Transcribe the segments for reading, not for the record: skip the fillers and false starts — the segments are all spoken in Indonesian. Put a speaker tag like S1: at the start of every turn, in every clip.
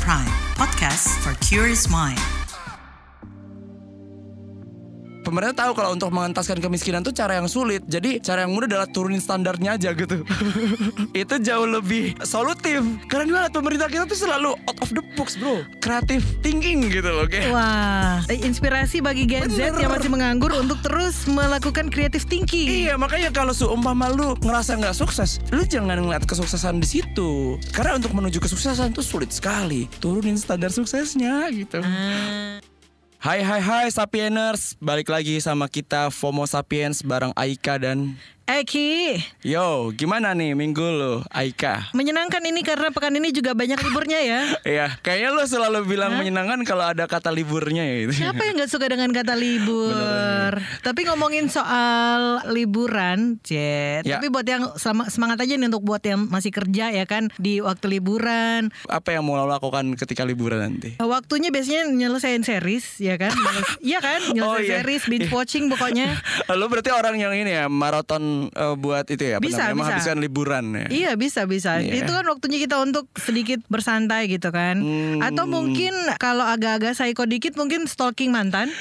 S1: Prime, podcast for curious mind.
S2: Pemerintah tahu kalau untuk mengentaskan kemiskinan tuh cara yang sulit. Jadi cara yang mudah adalah turunin standarnya aja gitu. Itu jauh lebih solutif. Keren banget pemerintah kita tuh selalu out of the box bro. Creative thinking gitu loh kayak.
S3: Wah, inspirasi bagi Gen Z yang masih menganggur untuk terus melakukan creative thinking.
S2: Iya, makanya kalau seumpama lu ngerasa gak sukses, lu jangan ngeliat kesuksesan di situ. Karena untuk menuju kesuksesan tuh sulit sekali. Turunin standar suksesnya gitu. Hai Sapieners, balik lagi sama kita FOMO Sapiens bareng Aika dan
S3: Eki,
S2: yo, gimana nih minggu lu, Aika?
S3: menyenangkan ini karena pekan ini juga banyak liburnya ya.
S2: Iya, kayaknya lu selalu bilang menyenangkan kalau ada kata liburnya ya.
S3: Siapa yang gak suka dengan kata libur? Tapi ngomongin soal liburan, Jet.
S2: Ya.
S3: Tapi buat yang semangat aja nih untuk buat yang masih kerja ya kan di waktu liburan.
S2: Apa yang mau lo lakukan ketika liburan nanti?
S3: Waktunya biasanya nyelesain series ya kan? Iya kan? Nyelesain series, binge watching pokoknya.
S2: Lu berarti orang yang ini ya, maraton buat itu ya?
S3: Bisa.
S2: Menghabiskan liburan ya?
S3: Iya bisa.
S2: Iya.
S3: Itu kan waktunya kita untuk sedikit bersantai gitu kan. Atau mungkin kalau agak-agak psycho dikit mungkin stalking mantan.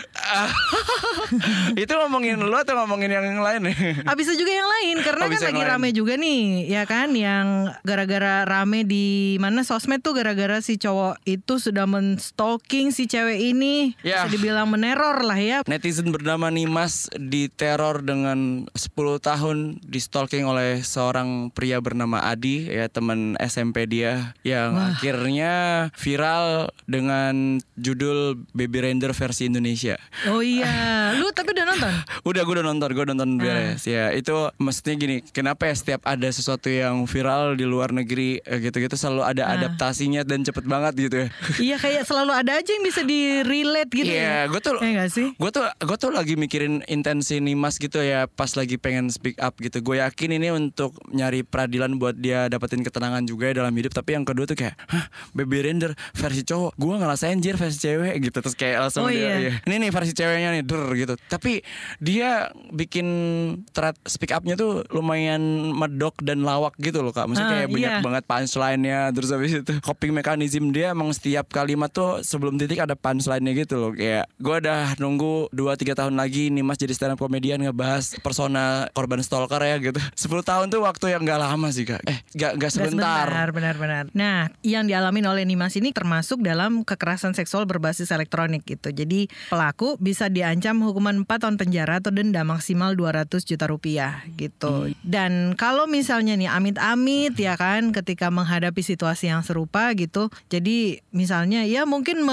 S2: Itu ngomongin lu atau ngomongin yang lain nih?
S3: Bisa juga yang lain karena kan
S2: Bisa yang
S3: lagi
S2: lain.
S3: rame juga nih ya kan, yang gara-gara rame di mana sosmed tuh gara-gara si cowok itu sudah menstalking si cewek ini.
S2: Ya.
S3: Bisa dibilang meneror lah ya.
S2: Netizen bernama Nimas diteror dengan 10 tahun di stalking oleh seorang pria bernama Adi, ya teman SMP dia, yang akhirnya viral dengan judul Baby Render versi Indonesia.
S3: Oh iya, lu tapi udah nonton?
S2: Gue udah nonton beres. Ya itu maksudnya gini, kenapa ya setiap ada sesuatu yang viral di luar negeri gitu-gitu selalu ada adaptasinya dan cepet banget gitu ya.
S3: Iya, kayak selalu ada aja yang bisa di-relate gitu
S2: Iya,
S3: ya.
S2: gue tuh,
S3: Ya gak sih?
S2: gue tuh lagi mikirin intensi Nimas gitu ya, pas lagi pengen speak up gitu. Gue yakin ini untuk nyari peradilan buat dia dapetin ketenangan juga ya dalam hidup. Tapi yang kedua tuh kayak, Baby Render versi cowok, gue ngerasain Jir versi cewek gitu. Terus kayak langsung dia, ini nih versi ceweknya nih, gitu. Tapi dia bikin thread speak upnya tuh lumayan medok dan lawak gitu loh kak. Maksudnya kayak banyak banget punchline-nya. Terus habis itu coping mechanism dia emang setiap kalimat tuh sebelum titik ada punchline-nya gitu loh. Kayak gue udah nunggu 2-3 tahun lagi Nimas jadi stand up comedian ngebahas persona korban stalker ya gitu. 10 tahun tuh waktu yang gak lama sih kak. Gak sebentar.
S3: Benar. Nah, yang dialamin oleh Nimas ini termasuk dalam kekerasan seksual berbasis elektronik gitu. Jadi pelaku bisa diancam hukuman 4 tahun penjara atau denda maksimal 200 juta rupiah gitu. Dan kalau misalnya nih amit-amit ya kan, ketika menghadapi situasi yang serupa gitu, jadi misalnya ya mungkin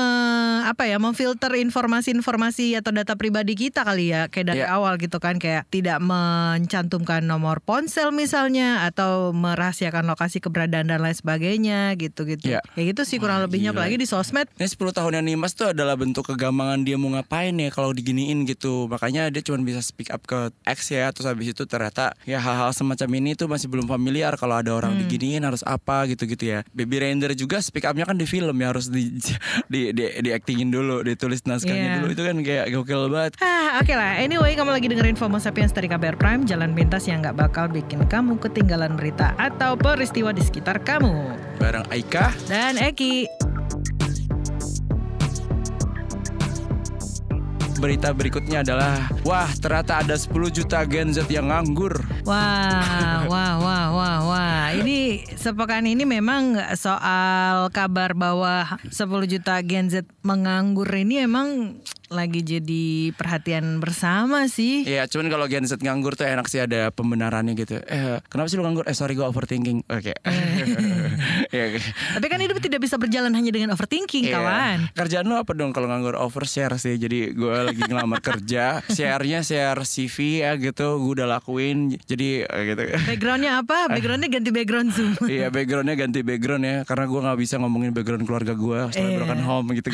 S3: memfilter informasi-informasi atau data pribadi kita kali ya, kayak dari awal gitu kan, kayak tidak mencantumkan nomor ponsel misalnya, atau merahasiakan lokasi keberadaan dan lain sebagainya gitu-gitu. Ya gitu sih kurang lebihnya, apalagi di sosmed.
S2: Ini 10 tahunnya Nimas tuh adalah bentuk kegambangan dia mau ngapain ya kalau diginiin gitu. Makanya dia cuma bisa speak up ke X ya. Terus habis itu ternyata ya hal-hal semacam ini tuh masih belum familiar kalau ada orang diginiin harus apa gitu-gitu ya. Baby Render juga speak upnya kan di film ya, harus di actingin dulu, ditulis naskahnya dulu. Itu kan kayak gokil banget.
S3: Oke lah, anyway, kamu lagi dengerin FOMO Sapiens dari KBR Prime, jalan pintas yang gak bakal bikin kamu ketinggalan berita atau peristiwa di sekitar kamu.
S2: Bareng Aika
S3: dan Eki.
S2: Berita berikutnya adalah, wah ternyata ada 10 juta Gen Z yang nganggur.
S3: Wah. Ini sepekan ini memang soal kabar bahwa 10 juta Gen Z menganggur ini emang lagi jadi perhatian bersama sih.
S2: Iya, cuman kalau Gen Z nganggur tuh enak sih ada pembenarannya gitu. Kenapa sih lu nganggur? Sorry gue overthinking. Oke.
S3: Tapi kan hidup tidak bisa berjalan hanya dengan overthinking, kawan.
S2: Kerjaan lu apa dong kalau nganggur? Overshare sih. Jadi gue lagi ngelamar kerja, share CV ya gitu, gue udah lakuin. Jadi gitu.
S3: Backgroundnya apa? Backgroundnya ganti background Zoom.
S2: Iya, backgroundnya ganti background ya, karena gue nggak bisa ngomongin background keluarga gue, soalnya broken home gitu.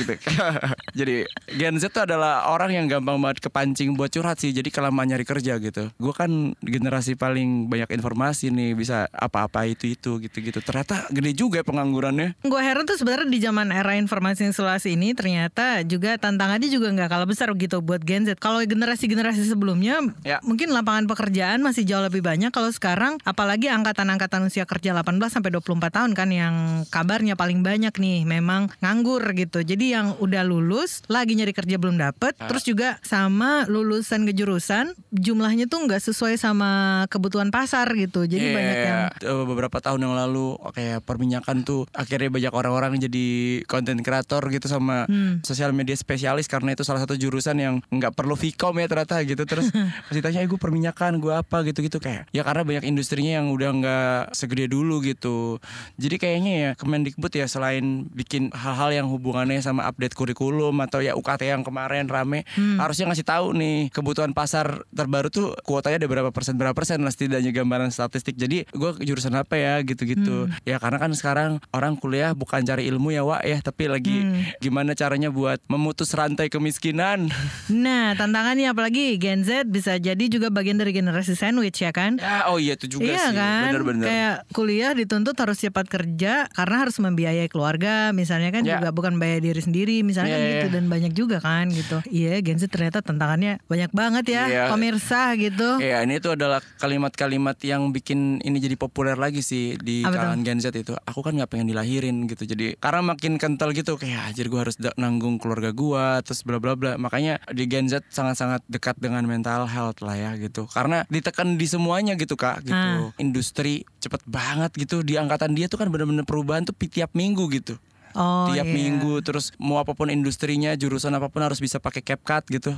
S2: Jadi Gen Z tuh adalah orang yang gampang banget kepancing buat curhat sih. Jadi kelamaan nyari kerja gitu. Gue kan generasi paling banyak informasi nih, bisa apa-apa itu gitu-gitu. Ternyata gede juga penganggurannya.
S3: Gue heran tuh sebenarnya di zaman era informasi instalasi ini ternyata juga tantangannya juga nggak kalah besar gitu buat Gen Z. Kalau generasi-generasi sebelumnya mungkin lapangan pekerjaan masih jauh lebih banyak. Kalau sekarang apalagi angkatan-angkatan usia kerja 18 sampai 24 tahun kan yang kabarnya paling banyak nih memang nganggur gitu. Jadi yang udah lulus lagi nyari kerja belum dapet. Terus juga sama lulusan ke jurusan jumlahnya tuh nggak sesuai sama kebutuhan pasar gitu. Jadi banyak yang
S2: beberapa tahun yang lalu kayak perminyakan tuh akhirnya banyak orang-orang jadi content creator gitu sama sosial media spesialis karena itu salah satu jurusan yang nggak perlu Vkom ya ternyata gitu. Terus pasti tanya gue perminyakan gue apa gitu-gitu kayak ya karena banyak industrinya yang udah nggak segede dulu gitu. Jadi kayaknya ya Kemendikbud ya selain bikin hal-hal yang hubungannya sama update kurikulum atau ya UKT yang kemarin rame harusnya ngasih tahu nih kebutuhan pasar terbaru tuh kuotanya ada berapa persen lah setidaknya gambaran statistik. Jadi gue jurusan apa ya gitu-gitu. Ya karena kan sekarang orang kuliah bukan cari ilmu ya Wak ya, tapi lagi gimana caranya buat memutus rantai kemiskinan.
S3: Nah tantangannya apalagi Gen Z bisa jadi juga bagian dari generasi sandwich ya kan.
S2: Ya, oh iya itu juga
S3: iya
S2: sih
S3: kan?
S2: Bener-bener.
S3: Kayak kuliah dituntut harus cepat kerja karena harus membiayai keluarga misalnya kan, juga bukan biaya diri sendiri misalnya kan gitu. Dan banyak juga kan gitu. Iya Gen Z ternyata tantangannya banyak banget ya pemirsa gitu.
S2: Iya ini tuh adalah kalimat-kalimat yang bikin ini jadi populer lagi sih di kalangan Gen Z itu. Aku kan gak pengen dilahirin gitu. Jadi karena makin kental gitu kayak anjir gue harus nanggung keluarga gue terus bla bla bla. Makanya di Gen Z sangat-sangat dekat dengan mental health lah ya gitu. Karena ditekan di semuanya gitu Kak gitu. Industri cepet banget gitu. Di angkatan dia tuh kan bener-bener perubahan tuh tiap minggu gitu. Tiap minggu terus mau apapun industrinya jurusan apapun harus bisa pakai CapCut gitu.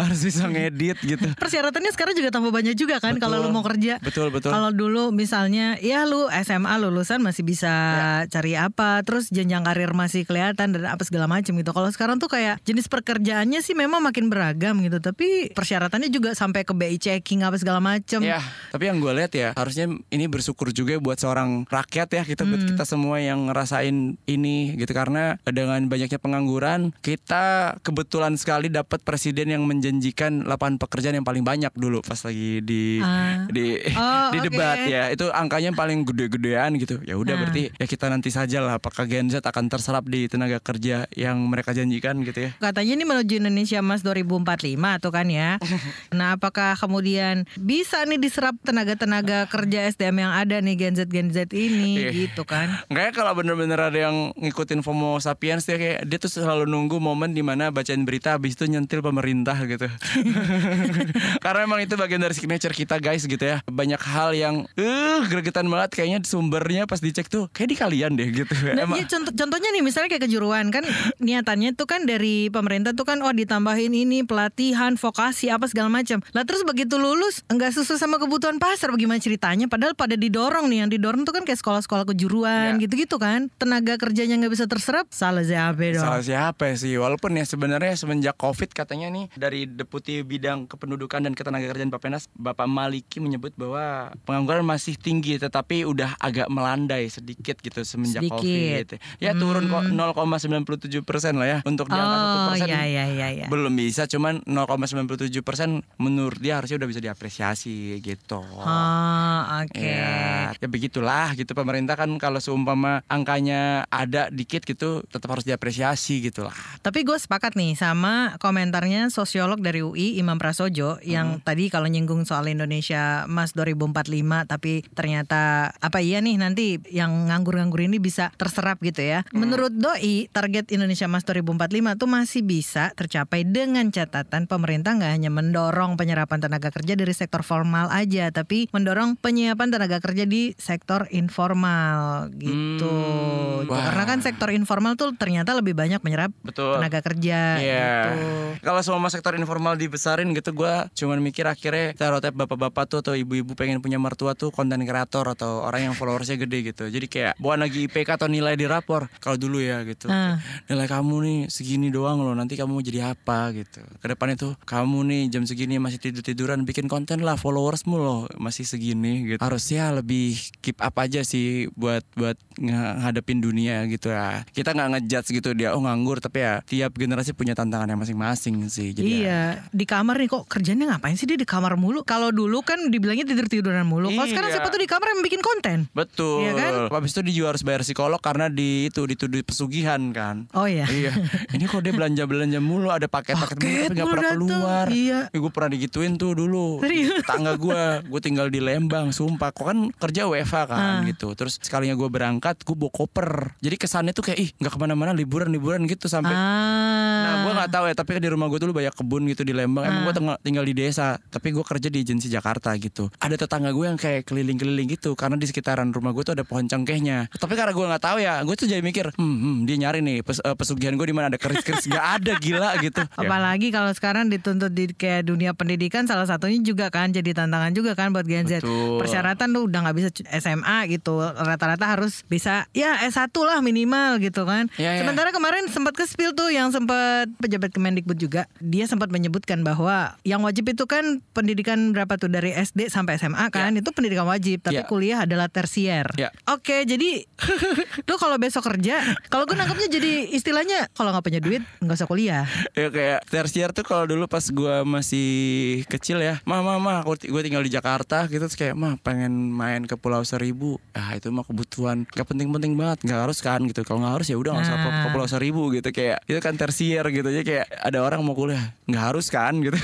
S2: Harus bisa ngedit gitu.
S3: Persyaratannya sekarang juga tambah banyak juga kan kalau lu mau kerja.
S2: Betul.
S3: Kalau dulu misalnya ya lu SMA lulusan masih bisa cari apa, terus jenjang karir masih kelihatan dan apa segala macam gitu. Kalau sekarang tuh kayak jenis pekerjaannya sih memang makin beragam gitu, tapi persyaratannya juga sampai ke BI checking apa segala macam.
S2: Ya, tapi yang gue lihat ya harusnya ini bersyukur juga buat seorang rakyat ya kita buat kita semua yang ngerasain ini gitu karena dengan banyaknya pengangguran kita kebetulan sekali dapat presiden yang menjanjikan lapangan pekerjaan yang paling banyak dulu pas lagi di debat ya itu angkanya paling gede-gedean gitu ya udah berarti ya kita nanti saja lah apakah Gen Z akan terserap di tenaga kerja yang mereka janjikan gitu ya
S3: katanya ini menuju Indonesia Emas 2045 tuh kan ya. Nah apakah kemudian bisa nih diserap tenaga kerja SDM yang ada nih Gen Z ini gitu kan.
S2: Kayaknya kalau bener-bener ada yang ngikutin FOMO Sapiens dia tuh selalu nunggu momen dimana bacain berita habis itu nyentil pemerintah gitu. Karena emang itu bagian dari signature kita guys gitu ya. Banyak hal yang gregetan banget kayaknya sumbernya pas dicek tuh kayak di kalian deh gitu.
S3: Nah, iya, contohnya nih misalnya kayak kejuruan kan niatannya tuh kan dari pemerintah tuh kan ditambahin ini pelatihan vokasi apa segala macam. Lah terus begitu lulus enggak sesuai sama kebutuhan pasar bagaimana ceritanya padahal pada didorong nih yang didorong tuh kan kayak sekolah-sekolah kejuruan gitu-gitu kan. Tenaga kerjanya nggak bisa terserap salah siapa dong?
S2: Salah siapa sih? Walaupun ya sebenarnya semenjak COVID katanya nih dari Deputi Bidang Kependudukan dan Ketenagakerjaan Bappenas Bapak Maliki menyebut bahwa pengangguran masih tinggi tetapi udah agak melandai sedikit gitu semenjak COVID. Ya turun kok 0,97% lah ya untuk di angka 1%.
S3: Iya.
S2: Belum bisa cuman 0,97% menurut dia harusnya udah bisa diapresiasi gitu.
S3: Oke.
S2: Ya begitulah gitu pemerintah kan kalau seumpama angkanya ada dikit gitu tetap harus diapresiasi gitu lah.
S3: Tapi gue sepakat nih sama komentarnya sosiolog dari UI Imam Prasojo yang tadi kalau nyinggung soal Indonesia Emas 2045 tapi ternyata apa iya nih nanti yang nganggur-nganggur ini bisa terserap gitu ya. Menurut Doi target Indonesia Emas 2045 tuh masih bisa tercapai dengan catatan pemerintah nggak hanya mendorong penyerapan tenaga kerja dari sektor formal aja tapi mendorong penyiapan tenaga kerja di sektor informal gitu. Karena kan sektor informal tuh ternyata lebih banyak menyerap tenaga kerja gitu.
S2: Kalau semua sektor informal dibesarin gitu gue cuman mikir akhirnya stereotip bapak-bapak tuh atau ibu-ibu pengen punya mertua tuh konten kreator atau orang yang followersnya gede gitu. Jadi kayak bukan lagi IPK atau nilai di rapor kalau dulu ya gitu. Nilai kamu nih segini doang loh nanti kamu mau jadi apa gitu. Kedepan itu kamu nih jam segini masih tidur-tiduran bikin konten lah followersmu loh masih segini gitu. Harusnya lebih keep up aja sih buat ngadepin dunia gitu ya. Kita nggak ngejudge gitu dia nganggur, tapi ya tiap generasi punya tantangannya masing-masing sih. Jadi
S3: iya, di kamar nih kok kerjanya ngapain sih dia di kamar mulu? Kalau dulu kan dibilangnya tidur-tiduran mulu. Kalau sekarang siapa tuh di kamar yang bikin konten?
S2: Betul.
S3: Iya kan?
S2: Habis itu dia juga harus bayar psikolog karena dituduh pesugihan kan.
S3: Oh iya.
S2: Iya. Ini kok dia belanja mulu, ada paket-paket mulu tapi nggak pernah keluar.
S3: Iya.
S2: Gue pernah digituin tuh dulu.
S3: Serius?
S2: Tangga gue tinggal di Lembang, sumpah. Kok kan kerja WFH kan gitu. Terus sekalinya gue berangkat, gue bawa koper. Jadi kesannya tuh kayak nggak kemana-mana, liburan gitu sampai. Nah gue nggak tahu ya, tapi di rumah gue tuh banyak kebun gitu di Lembang. Emang gue tinggal di desa, tapi gue kerja di agensi Jakarta gitu. Ada tetangga gue yang kayak keliling-keliling gitu, karena di sekitaran rumah gue tuh ada pohon cengkehnya. Tapi karena gue nggak tahu ya, gue tuh jadi mikir, dia nyari nih pesugihan gue di mana ada keris-keris. Gak ada, gila gitu.
S3: Apalagi kalau sekarang dituntut di kayak dunia pendidikan, salah satunya juga kan jadi tantangan juga kan buat Gen Z.
S2: Betul.
S3: Persyaratan tuh udah nggak bisa SMA gitu, rata-rata harus bisa ya S1 lah minimal gitu kan.
S2: Ya.
S3: Sementara kemarin sempat ke-spill tuh yang sempat pejabat Kemendikbud juga, dia sempat menyebutkan bahwa yang wajib itu kan pendidikan berapa tuh dari SD sampai SMA kan, itu pendidikan wajib, tapi kuliah adalah tersier. Oke, jadi lu kalau besok kerja, kalau gue nangkepnya jadi istilahnya kalau nggak punya duit nggak usah kuliah.
S2: Ya kayak tersier tuh kalau dulu pas gue masih kecil ya, gue tinggal di Jakarta gitu, terus kayak pengen main ke Pulau Seribu. Itu mah kebutuhan gak penting-penting banget, nggak harus kan gitu. Kalau nggak harus ya udah nggak usah ke Pulau Seribu gitu, kayak itu kan tersier gitu aja. Kayak ada orang mau kuliah nggak harus kan gitu.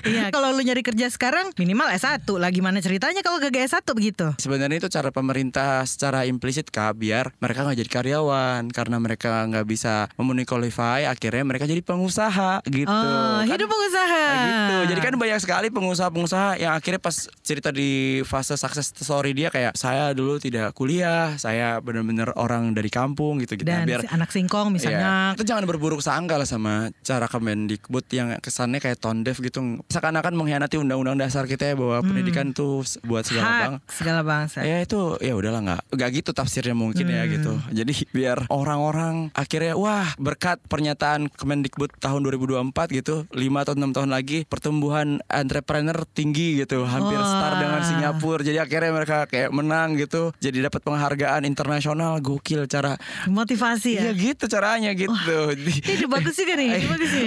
S3: Iya, kalau lu nyari kerja sekarang minimal S1 lah, gimana ceritanya kalau gak S1 begitu?
S2: Sebenarnya itu cara pemerintah secara implisit Kak, biar mereka nggak jadi karyawan, karena mereka nggak bisa memenuhi qualify, akhirnya mereka jadi pengusaha gitu. Kan,
S3: hidup pengusaha.
S2: Gitu. Jadi kan banyak sekali pengusaha-pengusaha yang akhirnya pas cerita di fase success story dia kayak, saya dulu tidak kuliah, saya benar-benar orang dari kampung gitu.
S3: Dan
S2: biar
S3: anak singkong misalnya.
S2: Itu jangan berburuk sangka lah sama cara Kemendikbud yang kesannya kayak tone deaf gitu. Seakan-akan mengkhianati undang-undang dasar kita ya, bahwa pendidikan tuh buat segala
S3: bangsa.
S2: Ya itu ya udahlah, nggak gitu tafsirnya mungkin ya gitu. Jadi biar orang-orang akhirnya berkat pernyataan Kemendikbud tahun 2024 gitu, 5 atau 6 tahun lagi pertumbuhan entrepreneur tinggi gitu, hampir setara dengan Singapura. Jadi akhirnya mereka kayak menang gitu, jadi dapat penghargaan internasional. Gokil cara
S3: motivasi ya.
S2: Iya gitu caranya gitu.
S3: Ini bagus juga nih.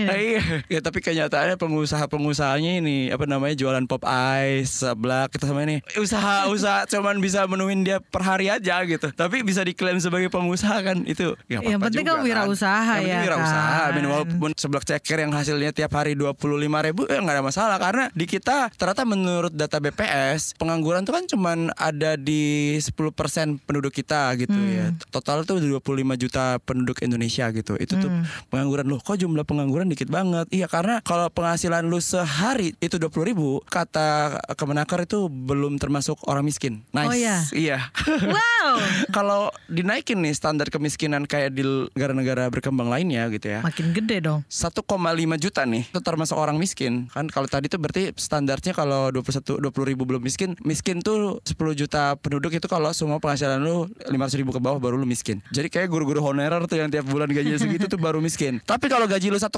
S2: Iya. Ya tapi kenyataannya pengusaha-pengusahanya ini jualan pop ice, seblak kita sama ini usaha cuman bisa menuhin dia per hari aja gitu. Tapi bisa diklaim sebagai pengusaha kan, itu ya apa-apa.
S3: Yang penting kan wirausaha ya.
S2: Wirausaha, walaupun seblak ceker yang hasilnya tiap hari 25.000 nggak ada masalah, karena di kita ternyata menurut data BPS pengangguran tuh kan cuman ada di 10% penduduk kita gitu ya. Total tuh 25 juta penduduk Indonesia gitu. Itu tuh pengangguran. Loh kok jumlah pengangguran dikit banget? Iya, karena kalau penghasilan lu sehari itu 20.000, kata Kemenaker itu belum termasuk orang miskin. Nice.
S3: Oh iya.
S2: Iya.
S3: Wow.
S2: Kalau dinaikin nih standar kemiskinan kayak di negara-negara berkembang lainnya gitu ya,
S3: makin gede dong.
S2: 1,5 juta nih itu termasuk orang miskin. Kan kalau tadi tuh berarti standarnya kalau 20.000 belum miskin. Miskin tuh 10 juta penduduk itu kalau semua penghasilan lu 500.000 ke bawah baru lu miskin. Jadi kayak guru-guru honorer tuh yang tiap bulan gajinya segitu tuh baru miskin. Tapi kalau gaji lu 1,2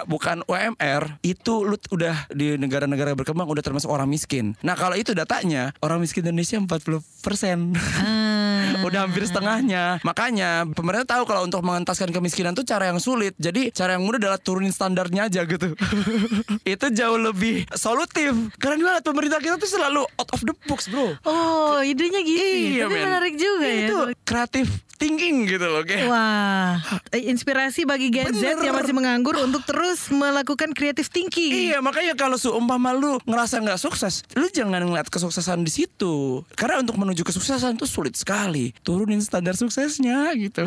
S2: bukan UMR, itu lu udah di negara-negara berkembang udah termasuk orang miskin. Nah kalau itu datanya, orang miskin Indonesia 40%. Udah hampir setengahnya. Makanya pemerintah tahu kalau untuk mengentaskan kemiskinan tuh cara yang sulit. Jadi cara yang mudah adalah turunin standarnya aja gitu. Itu jauh lebih solutif. Karena pemerintah kita tuh selalu out of the box, bro.
S3: Oh, idenya gitu.
S2: Iya,
S3: tapi menarik juga ya.
S2: Itu kreatif thinking gitu loh, kayak.
S3: Wah, inspirasi bagi Gen Z yang masih menganggur untuk terus melakukan creative thinking.
S2: Iya, makanya kalau seumpama lu ngerasa nggak sukses, lu jangan ngeliat kesuksesan di situ. Karena untuk menuju kesuksesan tuh sulit sekali. Turunin standar suksesnya gitu.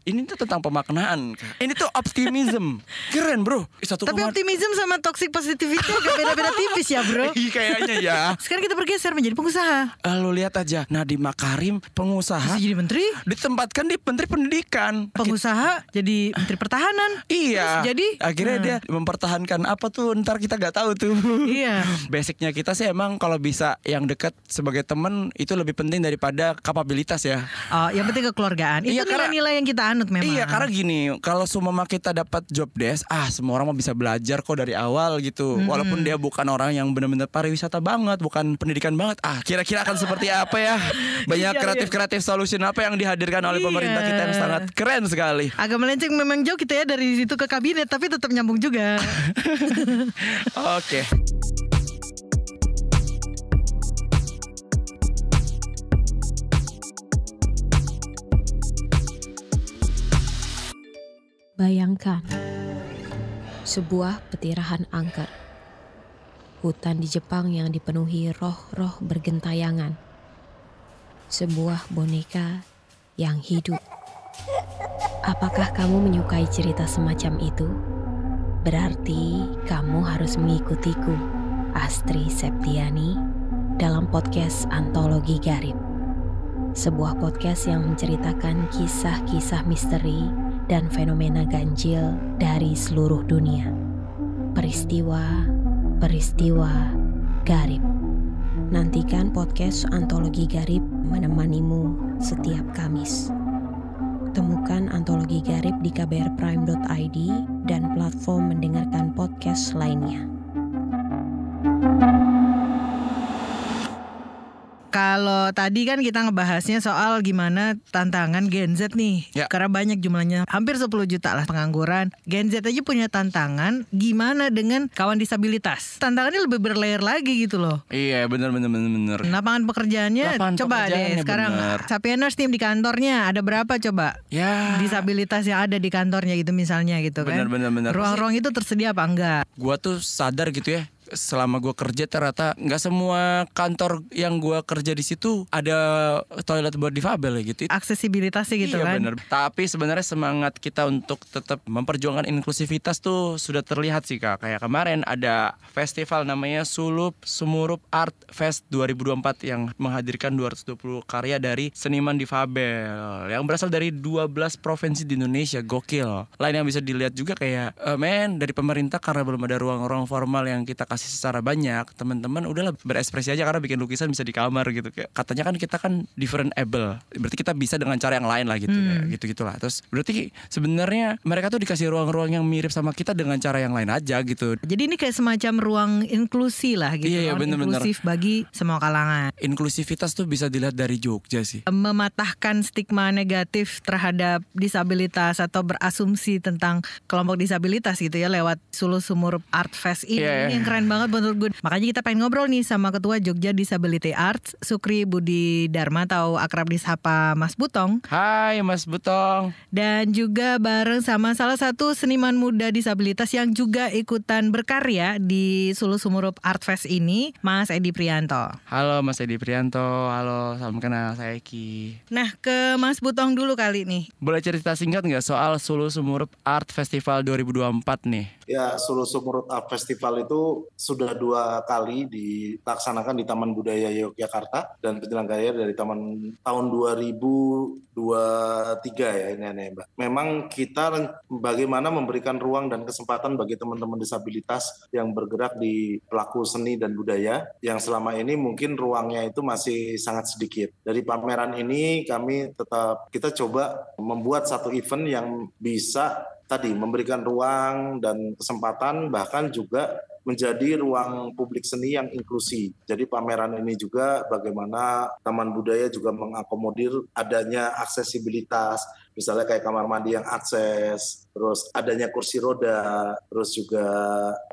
S2: Ini tuh tentang pemaknaan. Ini tuh optimism. Keren, bro.
S3: Tapi optimism sama toxic positivity agak beda-beda tipis ya, bro.
S2: Kayaknya ya.
S3: Sekarang kita bergeser menjadi pengusaha.
S2: Lu lihat aja, Nadiem Makarim pengusaha.
S3: Bisa jadi menteri?
S2: Ditempatkan di Menteri Pendidikan.
S3: Pengusaha jadi Menteri Pertahanan.
S2: Iya.
S3: Terus jadi
S2: akhirnya dia mempertahankan apa tuh, ntar kita gak tahu tuh.
S3: Iya.
S2: Basicnya kita sih emang kalau bisa yang dekat sebagai temen itu lebih penting daripada kapabilitas. disabilitas ya.
S3: Oh, yang penting kekeluargaan. Itu
S2: Iya, karena-
S3: nilai-nilai yang kita anut memang.
S2: Iya, karena gini, kalau seumpama kita dapat job desk, semua orang mau bisa belajar kok dari awal gitu. Walaupun dia bukan orang yang benar-benar pariwisata banget, bukan pendidikan banget. Kira-kira akan seperti apa ya? Banyak kreatif solusi apa yang dihadirkan oleh pemerintah kita yang sangat keren sekali.
S3: Agak melenceng memang jauh kita ya dari situ ke kabinet, tapi tetap nyambung juga.
S2: Oke.
S4: Bayangkan, sebuah petirahan angker. Hutan di Jepang yang dipenuhi roh-roh bergentayangan. Sebuah boneka yang hidup. Apakah kamu menyukai cerita semacam itu? Berarti kamu harus mengikutiku, Astri Septiani, dalam podcast Antologi Garib. Sebuah podcast yang menceritakan kisah-kisah misteri dan fenomena ganjil dari seluruh dunia. Peristiwa Garib. Nantikan podcast Antologi Garib menemanimu setiap Kamis. Temukan Antologi Garib di kbrprime.id dan platform mendengarkan podcast lainnya.
S3: Kalau tadi kan kita ngebahasnya soal gimana tantangan Gen Z nih.
S2: Ya.
S3: Karena banyak jumlahnya, hampir 10 juta lah pengangguran. Gen Z aja punya tantangan gimana dengan kawan disabilitas. Tantangannya lebih berlayer lagi gitu loh.
S2: Iya, benar.
S3: Lapangan pekerjaannya,
S2: Lapangan
S3: coba deh
S2: pekerjaannya
S3: sekarang
S2: bener.
S3: Sapieners team di kantornya ada berapa coba?
S2: Ya.
S3: Disabilitas yang ada di kantornya gitu misalnya gitu kan.
S2: Bener.
S3: Ruang-ruang itu tersedia apa enggak?
S2: Gua tuh sadar gitu ya, selama gue kerja ternyata nggak semua kantor yang gue kerja di situ ada toilet buat difabel ya gitu.
S3: Aksesibilitasnya gitu
S2: Iya,
S3: kan.
S2: bener. Tapi sebenarnya semangat kita untuk tetap memperjuangkan inklusivitas tuh sudah terlihat sih Kak. Kayak kemarin ada festival namanya Sulup Sumurup Art Fest 2024 yang menghadirkan 220 karya dari seniman difabel yang berasal dari 12 provinsi di Indonesia. Gokil. Lain yang bisa dilihat juga kayak dari pemerintah karena belum ada ruang-ruang formal yang kita kasih secara banyak, teman-teman udahlah berekspresi aja karena bikin lukisan bisa di kamar gitu. Kayak katanya kan kita kan different able, berarti kita bisa dengan cara yang lain lah gitu. Kayak gitu-gitulah. Terus berarti sebenarnya mereka tuh dikasih ruang-ruang yang mirip sama kita dengan cara yang lain aja gitu.
S3: Jadi ini kayak semacam ruang inklusi lah gitu.
S2: Iya,
S3: Ruang
S2: bener-bener.
S3: inklusif bagi semua kalangan.
S2: Inklusivitas tuh bisa dilihat dari Jogja sih.
S3: Mematahkan stigma negatif terhadap disabilitas atau berasumsi tentang kelompok disabilitas gitu ya lewat Sulu Sumurup Art Fest ini.
S2: Iya.
S3: Ini yang keren banget menurut gue. Makanya kita pengen ngobrol nih sama Ketua Jogja Disability Arts Sukri Budi Dharma atau akrab disapa Mas Butong.
S2: Hai Mas Butong.
S3: Dan juga bareng sama salah satu seniman muda disabilitas yang juga ikutan berkarya di Sulu Sumurup Art Fest ini, Mas Edi Prianto.
S2: Halo Mas Edi Prianto. Halo, salam kenal, saya Eki.
S3: Nah, ke Mas Butong dulu kali nih.
S2: Boleh cerita singkat nggak soal Sulu Sumurup Art Festival 2024 nih?
S5: Ya, Sulu Sumurup Art Festival itu sudah 2 kali dilaksanakan di Taman Budaya Yogyakarta dan penyelenggara dari tahun 2023 ya ini Mbak. Memang kita bagaimana memberikan ruang dan kesempatan bagi teman-teman disabilitas yang bergerak di pelaku seni dan budaya yang selama ini mungkin ruangnya itu masih sangat sedikit. Dari pameran ini kita coba membuat satu event yang bisa tadi memberikan ruang dan kesempatan bahkan juga menjadi ruang publik seni yang inklusi. Jadi pameran ini juga bagaimana Taman Budaya juga mengakomodir adanya aksesibilitas, misalnya kayak kamar mandi yang akses, terus adanya kursi roda, terus juga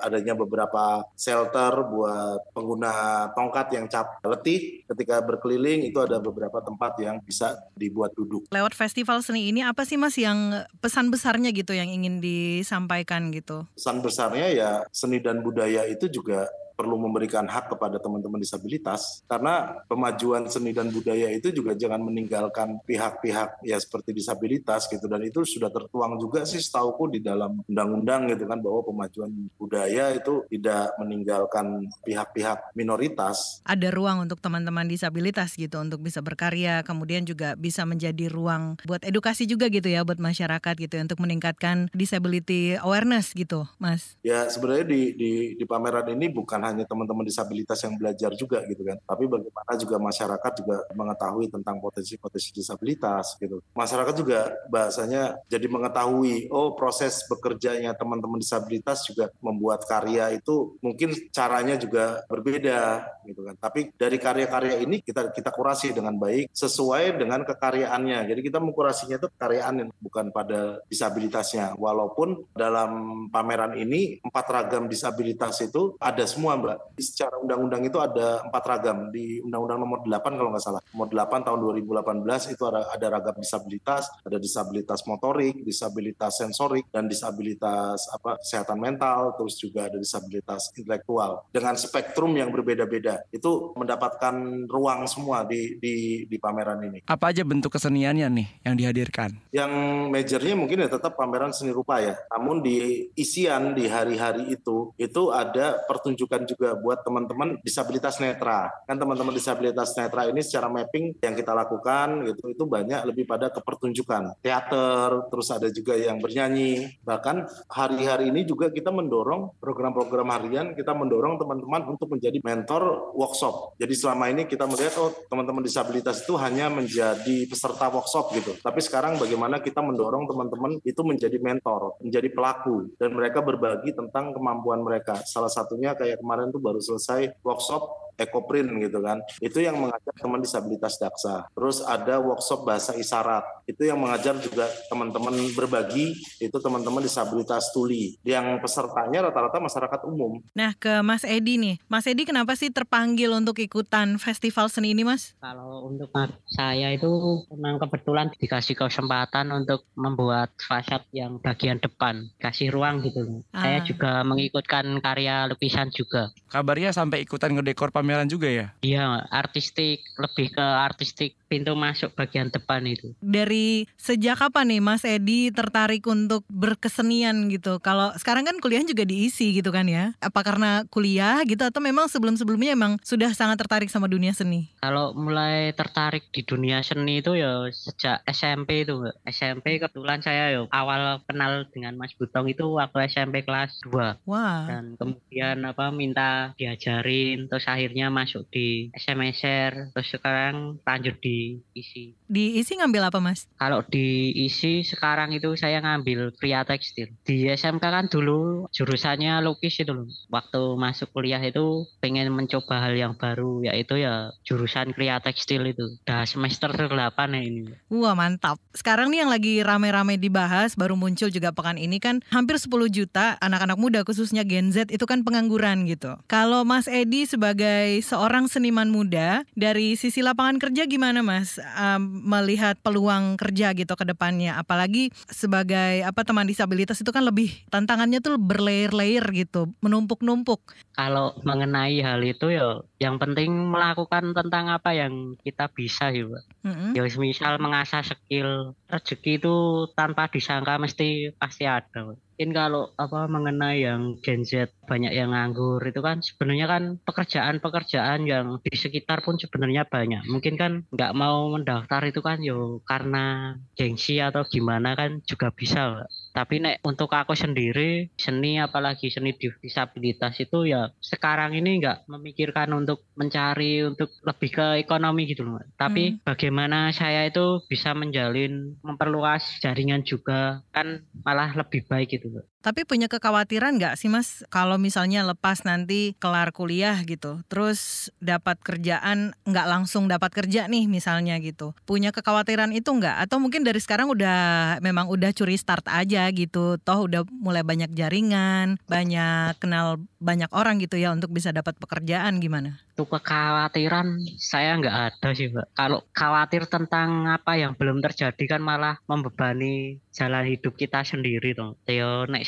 S5: adanya beberapa shelter buat pengguna tongkat yang letih ketika berkeliling, itu ada beberapa tempat yang bisa dibuat duduk.
S3: Lewat festival seni ini apa sih Mas yang pesan besarnya gitu yang ingin disampaikan gitu?
S5: Pesan besarnya ya seni dan budaya itu juga perlu memberikan hak kepada teman-teman disabilitas karena pemajuan seni dan budaya itu juga jangan meninggalkan pihak-pihak ya seperti disabilitas gitu, dan itu sudah tertuang juga sih setauku di dalam undang-undang gitu kan bahwa pemajuan budaya itu tidak meninggalkan pihak-pihak minoritas.
S3: Ada ruang untuk teman-teman disabilitas gitu untuk bisa berkarya, kemudian juga bisa menjadi ruang buat edukasi juga gitu ya buat masyarakat gitu ya, untuk meningkatkan disability awareness gitu Mas.
S5: Ya sebenarnya di pameran ini bukan hanya teman-teman disabilitas yang belajar juga gitu kan, tapi bagaimana juga masyarakat juga mengetahui tentang potensi-potensi disabilitas gitu. Masyarakat juga bahasanya jadi mengetahui, oh proses bekerjanya teman-teman disabilitas juga membuat karya itu mungkin caranya juga berbeda gitu kan. Tapi dari karya-karya ini kita kurasi dengan baik sesuai dengan kekaryaannya. Jadi kita mengkurasinya itu kekaryaan bukan pada disabilitasnya. Walaupun dalam pameran ini 4 ragam disabilitas itu ada semua, Mbak. Secara undang-undang itu ada 4 ragam. Di Undang-Undang nomor 8 kalau nggak salah. Nomor 8 tahun 2018 itu ada ragam disabilitas, ada disabilitas motorik, disabilitas sensorik, dan disabilitas kesehatan mental, terus juga ada disabilitas intelektual. Dengan spektrum yang berbeda-beda. Itu mendapatkan ruang semua di pameran ini.
S2: Apa aja bentuk keseniannya nih yang dihadirkan?
S5: Yang majornya mungkin ya tetap pameran seni rupa ya. Namun di isian di hari-hari itu ada pertunjukan juga buat teman-teman disabilitas netra. Kan teman-teman disabilitas netra ini secara mapping yang kita lakukan gitu itu banyak lebih pada kepertunjukan. Teater, terus ada juga yang bernyanyi. Bahkan hari-hari ini juga kita mendorong program-program harian, kita mendorong teman-teman untuk menjadi mentor workshop. Jadi selama ini kita melihat teman-teman disabilitas itu hanya menjadi peserta workshop gitu. Tapi sekarang bagaimana kita mendorong teman-teman itu menjadi mentor, menjadi pelaku, dan mereka berbagi tentang kemampuan mereka. Salah satunya kayak kemarin tuh baru selesai workshop Ekoprint gitu kan. Itu yang mengajar teman disabilitas daksa. Terus ada workshop bahasa isyarat. Itu yang mengajar juga teman-teman berbagi, itu teman-teman disabilitas tuli. Yang pesertanya rata-rata masyarakat umum.
S3: Nah, ke Mas Edi nih. Mas Edi kenapa sih terpanggil untuk ikutan festival seni ini, Mas?
S6: Kalau untuk saya itu memang kebetulan dikasih kesempatan untuk membuat fasad yang bagian depan, kasih ruang gitu loh. Saya juga mengikutkan karya lukisan juga.
S2: Kabarnya sampai ikutan ngedekor pameran juga ya?
S6: Iya, artistik, lebih ke artistik pintu masuk bagian depan itu.
S3: Dari sejak kapan nih Mas Edi tertarik untuk berkesenian gitu? Kalau sekarang kan kuliah juga diisi gitu kan ya? Apa karena kuliah gitu atau memang sebelum-sebelumnya emang sudah sangat tertarik sama dunia seni?
S6: Kalau mulai tertarik di dunia seni itu ya sejak SMP itu. SMP kebetulan saya ya awal kenal dengan Mas Butong itu waktu SMP kelas 2.
S3: Wah.
S6: Dan kemudian minta diajarin, terus akhirnya masuk di SMSR, terus sekarang lanjut di ISI.
S3: Di ISI ngambil apa, Mas?
S6: Kalau di ISI sekarang itu saya ngambil kriya tekstil. Di SMK kan dulu jurusannya lukis itu loh. Waktu masuk kuliah itu pengen mencoba hal yang baru, yaitu ya jurusan kriya tekstil itu. Udah semester 8 ya ini.
S3: Wah, mantap. Sekarang nih yang lagi rame-rame dibahas, baru muncul juga pekan ini kan, hampir 10 juta anak-anak muda khususnya Gen Z itu kan pengangguran gitu. Kalau Mas Edi sebagai seorang seniman muda, dari sisi lapangan kerja gimana Mas melihat peluang kerja gitu ke depannya? Apalagi sebagai teman disabilitas itu kan lebih tantangannya tuh berlayer-layer gitu, menumpuk-numpuk.
S6: Kalau mengenai hal itu ya yang penting melakukan tentang apa yang kita bisa ya Pak. Ya misal mengasah skill, rezeki itu tanpa disangka pasti ada. Mungkin kalau mengenai yang Gen Z banyak yang nganggur itu kan sebenarnya kan pekerjaan-pekerjaan yang di sekitar pun sebenarnya banyak. Mungkin kan nggak mau mendaftar itu kan yo karena gengsi atau gimana kan juga bisa Pak. Tapi untuk aku sendiri seni apalagi seni disabilitas itu ya sekarang ini nggak memikirkan untuk mencari untuk lebih ke ekonomi gitu loh. Tapi bagaimana saya itu bisa memperluas jaringan juga kan malah lebih baik gitu.
S3: Tapi punya kekhawatiran nggak sih Mas kalau misalnya lepas nanti kelar kuliah gitu, terus dapat kerjaan nggak langsung dapat kerja nih misalnya gitu, punya kekhawatiran itu nggak? Atau mungkin dari sekarang memang udah curi start aja gitu, toh udah mulai banyak jaringan, banyak kenal banyak orang gitu ya untuk bisa dapat pekerjaan, gimana?
S6: Untuk kekhawatiran saya nggak ada sih Mbak. Kalau khawatir tentang apa yang belum terjadi kan malah membebani jalan hidup kita sendiri toh.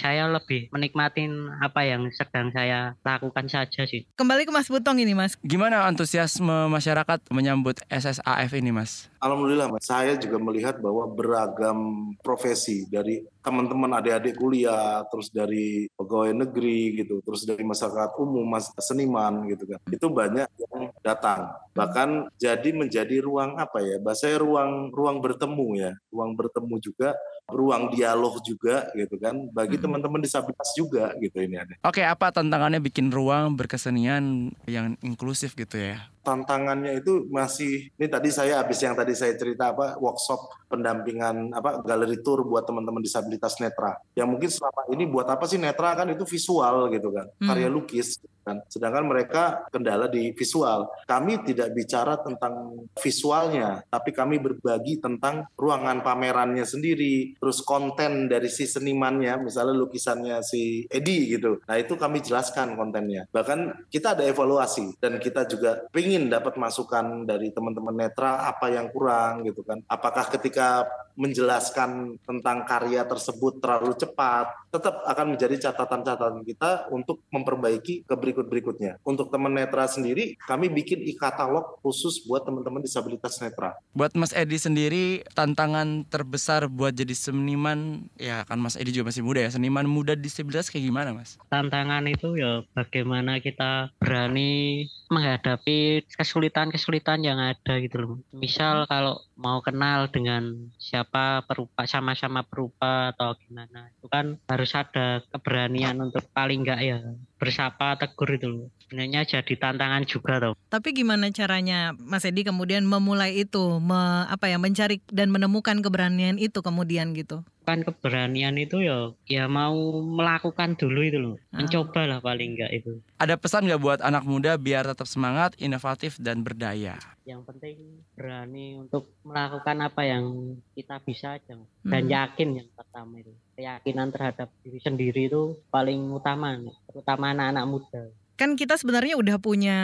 S6: Saya lebih menikmatin apa yang sedang saya lakukan saja sih.
S3: Kembali ke Mas Butong ini Mas.
S2: Gimana antusiasme masyarakat menyambut SSAF ini Mas?
S5: Alhamdulillah Mas, saya juga melihat bahwa beragam profesi dari teman-teman adik-adik kuliah, terus dari pegawai negeri gitu, terus dari masyarakat umum, seniman gitu kan. Itu banyak yang datang. Bahkan jadi menjadi ruang bahasanya ruang bertemu ya. Ruang bertemu juga ruang dialog juga gitu kan bagi teman-teman disabilitas juga gitu ini ada.
S2: Oke, apa tantangannya bikin ruang berkesenian yang inklusif gitu ya?
S5: Tantangannya itu masih, ini tadi saya habis yang tadi saya cerita workshop pendampingan galeri tour buat teman-teman disabilitas netra. Yang mungkin selama ini buat apa sih netra kan itu visual gitu kan, karya lukis kan. Sedangkan mereka kendala di visual. Kami tidak bicara tentang visualnya, tapi kami berbagi tentang ruangan pamerannya sendiri, terus konten dari si senimannya, misalnya lukisannya si Edi gitu. Nah itu kami jelaskan kontennya. Bahkan kita ada evaluasi dan kita juga ingin dapat masukan dari teman-teman netra apa yang kurang gitu kan. Apakah ketika menjelaskan tentang karya tersebut terlalu cepat, tetap akan menjadi catatan-catatan kita untuk memperbaiki ke berikut-berikutnya. Untuk teman netra sendiri, kami bikin e-katalog khusus buat teman-teman disabilitas netra.
S2: Buat Mas Edi sendiri, tantangan terbesar buat jadi seniman, ya kan Mas Edi juga masih muda ya, seniman muda disabilitas kayak gimana Mas?
S6: Tantangan itu ya bagaimana kita berani menghadapi kesulitan-kesulitan yang ada gitu loh. Misal kalau mau kenal dengan siapa perupa, sama-sama perupa atau gimana, itu kan harus ada keberanian untuk paling enggak ya bersapa tegur itu loh. Sebenarnya jadi tantangan juga tuh.
S3: Tapi gimana caranya Mas Edi kemudian memulai itu, mencari dan menemukan keberanian itu kemudian gitu?
S6: Kan keberanian itu ya mau melakukan dulu itu loh. Mencoba lah paling enggak itu.
S2: Ada pesan nggak buat anak muda biar tetap semangat, inovatif dan berdaya?
S6: Yang penting berani untuk melakukan apa yang kita bisa aja. Dan yakin yang pertama itu. Keyakinan terhadap diri sendiri itu paling utama, terutama anak-anak muda.
S3: Kan kita sebenarnya udah punya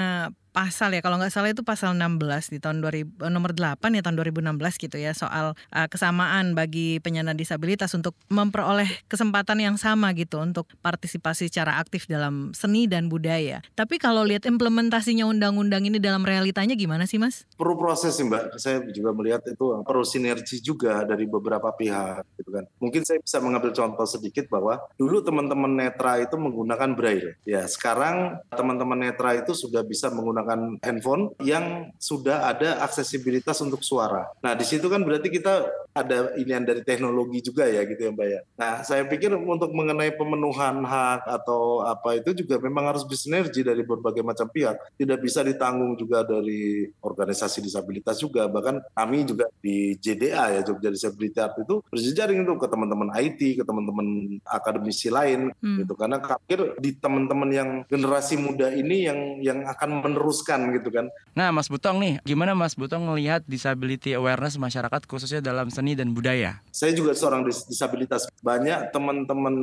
S3: pasal ya, kalau nggak salah itu pasal 16 di tahun nomor 8 ya tahun 2016 gitu ya, soal kesamaan bagi penyandang disabilitas untuk memperoleh kesempatan yang sama gitu untuk partisipasi secara aktif dalam seni dan budaya. Tapi kalau lihat implementasinya undang-undang ini dalam realitanya gimana sih Mas?
S5: Perlu proses sih Mbak, saya juga melihat itu perlu sinergi juga dari beberapa pihak gitu kan. Mungkin saya bisa mengambil contoh sedikit bahwa dulu teman-teman netra itu menggunakan braille. Ya, sekarang teman-teman netra itu sudah bisa menggunakan handphone yang sudah ada aksesibilitas untuk suara. Nah, di situ kan berarti kita ada inian dari teknologi juga ya gitu ya Mbak ya. Nah, saya pikir untuk mengenai pemenuhan hak atau apa itu juga memang harus bersinergi dari berbagai macam pihak. Tidak bisa ditanggung juga dari organisasi disabilitas juga. Bahkan kami juga di JDA ya, Jogja Disability Art itu berjejaring itu ke teman-teman IT, ke teman-teman akademisi lain gitu. Karena khawatir di teman-teman yang generasi muda ini yang akan meneruskan gitu kan.
S2: Nah Mas Butong nih, gimana Mas Butong melihat disability awareness masyarakat khususnya dalam seni dan budaya?
S5: Saya juga seorang disabilitas. Banyak teman-teman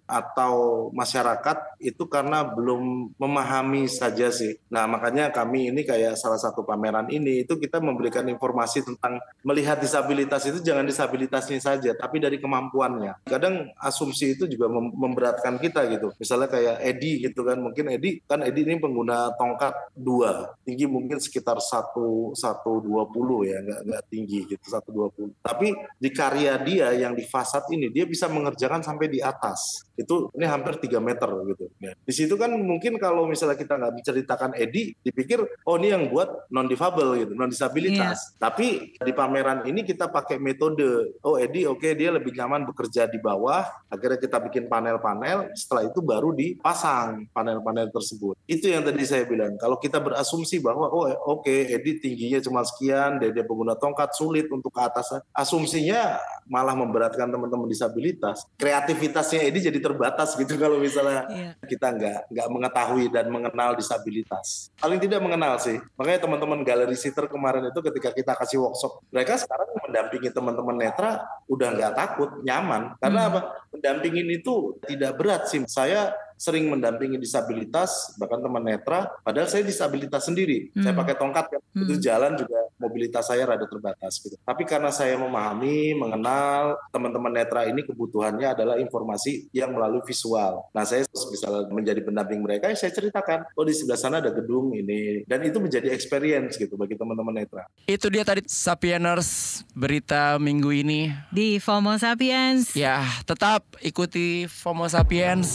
S5: atau masyarakat itu karena belum memahami saja sih. Nah makanya kami ini kayak salah satu pameran ini itu kita memberikan informasi tentang melihat disabilitas itu jangan disabilitasnya saja, tapi dari kemampuannya. Kadang asumsi itu juga memberatkan kita gitu. Misalnya kayak Edi gitu kan, mungkin Edi ini pengguna tongkat 2, tinggi mungkin sekitar 120 ya, nggak tinggi gitu 120. Tapi di karya dia yang di fasad ini dia bisa mengerjakan sampai di atas. Ini hampir 3 meter gitu. Ya. Di situ kan mungkin kalau misalnya kita nggak menceritakan Edi, dipikir ini yang buat non difabel gitu, non disabilitas. Yeah. Tapi di pameran ini kita pakai metode Edi dia lebih nyaman bekerja di bawah. Akhirnya kita bikin panel-panel. Setelah itu baru dipasang panel-panel tersebut. Itu yang tadi saya bilang. Kalau kita berasumsi bahwa Edi tingginya cuma sekian, dia pengguna tongkat sulit untuk ke atas. Asumsinya malah memberatkan teman-teman disabilitas. Kreativitasnya Edi jadi terbatas gitu kalau misalnya kita nggak mengetahui dan mengenal disabilitas. Paling tidak mengenal sih. Makanya teman-teman galeri sitter kemarin itu ketika kita kasih workshop, mereka sekarang mendampingi teman-teman netra udah nggak takut, nyaman. Karena apa? Mendampingin itu tidak berat sih. Saya sering mendampingi disabilitas, bahkan teman netra, padahal saya disabilitas sendiri. Saya pakai tongkat, itu jalan juga mobilitas saya rada terbatas. Gitu. Tapi karena saya memahami, mengenal teman-teman netra ini kebutuhannya adalah informasi yang melalui visual. Nah saya bisa menjadi pendamping mereka, saya ceritakan, di sebelah sana ada gedung ini. Dan itu menjadi experience gitu bagi teman-teman netra.
S2: Itu dia tadi Sapieners berita minggu ini.
S3: Di FOMO Sapiens.
S2: Ya, tetap ikuti FOMO Sapiens.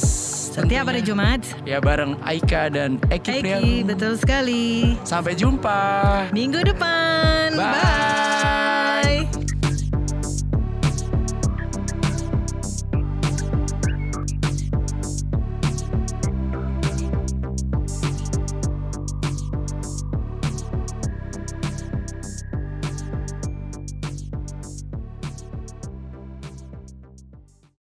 S3: Setiap hari Jumat.
S2: Ya bareng Aika dan Eki,
S3: betul sekali.
S2: Sampai jumpa
S3: minggu depan.
S2: Bye.